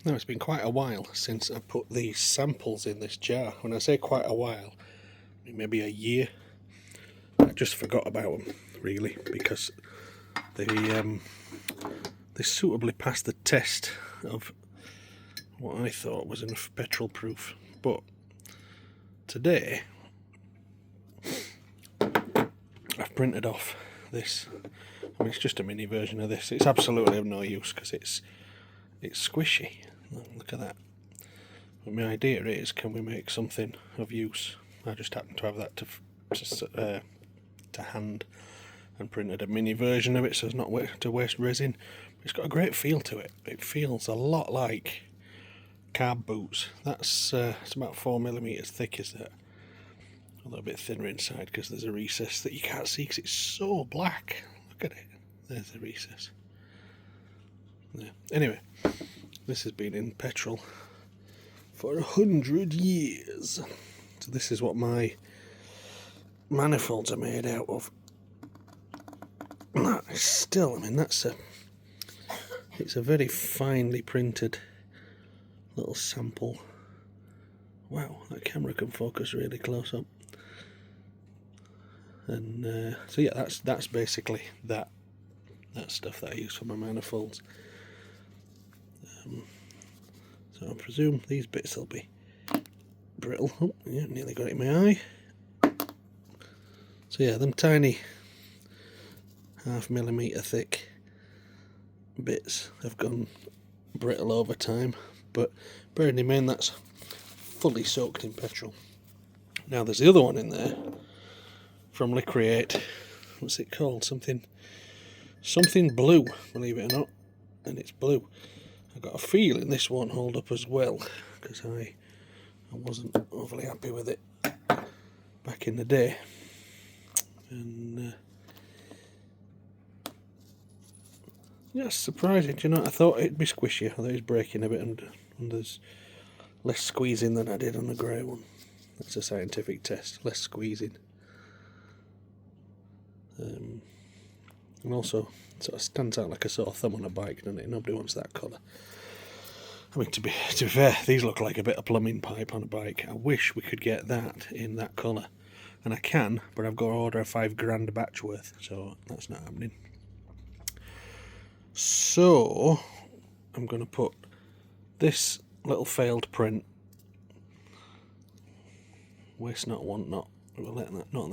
Now, it's been quite a while since I put these samples in this jar. When I say quite a while, maybe a year. I just forgot about them, really, because they suitably passed the test of what I thought was enough petrol proof. But today, I've printed off this. I mean, it's just a mini version of this. It's absolutely of no use because it's squishy. Look at that. But my idea is, can we make something of use? I just happen to have that to hand, and printed a mini version of it so as not to waste resin. It's got a great feel to it. It feels a lot like carb boots. That's it's about 4mm thick, is that? A little bit thinner inside because there's a recess that you can't see because it's so black. Look at it. There's the recess. Yeah. Anyway, this has been in petrol for 100 years. So this is what my manifolds are made out of. That is still, I mean, it's a very finely printed little sample. Wow, that camera can focus really close up. And so yeah, that's basically that stuff that I use for my manifolds. So I presume these bits will be brittle. Oh, yeah, nearly got it in my eye. So yeah, them tiny 0.5mm thick bits have gone brittle over time, but bearing in mind that's fully soaked in petrol. Now there's the other one in there from Liquid. What's it called? Something blue, believe it or not, and it's blue. I've got a feeling this won't hold up as well because I wasn't overly happy with it back in the day. And yeah, it's surprising. Do you know, I thought it'd be squishy. I thought it was breaking a bit, and there's less squeezing than I did on the grey one. That's a scientific test. Less squeezing. And also sort of stands out like a sore thumb on a bike, doesn't it? Nobody wants that colour. I mean, to be fair, these look like a bit of plumbing pipe on a bike. I wish we could get that in that colour, and I can, but I've got to order a £5 batch worth, so that's not happening. So I'm going to put this little failed print, waste not, want not. We'll let that not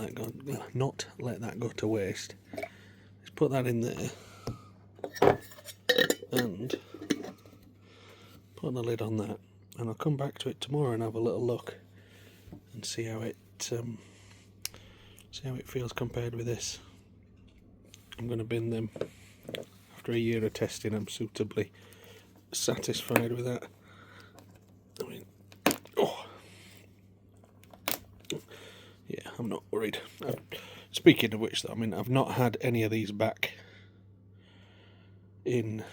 let that go to waste. Let's put that in there and put the lid on that, and I'll come back to it tomorrow and have a little look and see how it feels compared with this. I'm going to bin them. After a year of testing, I'm suitably satisfied with that. I mean, yeah, I'm not worried. Speaking of which, though, I mean, I've not had any of these back in,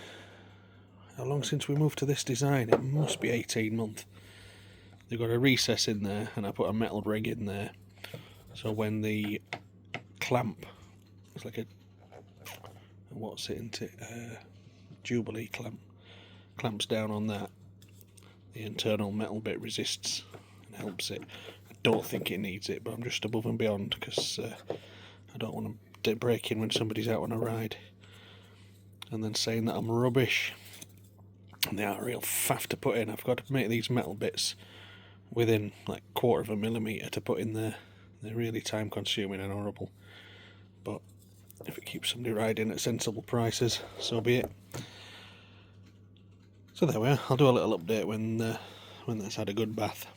how long since we moved to this design? It must be 18 months. They've got a recess in there, and I put a metal rig in there, so when the clamp, it's like a, what's it into, Jubilee clamps down on that, the internal metal bit resists and helps it. I don't think it needs it, but I'm just above and beyond because I don't want to break in when somebody's out on a ride and then saying that I'm rubbish. And they are a real faff to put in. I've got to make these metal bits within like 1/4mm to put in there. They're really time consuming and horrible, but if it keeps somebody riding at sensible prices, so be it. So there we are. I'll do a little update when that's had a good bath.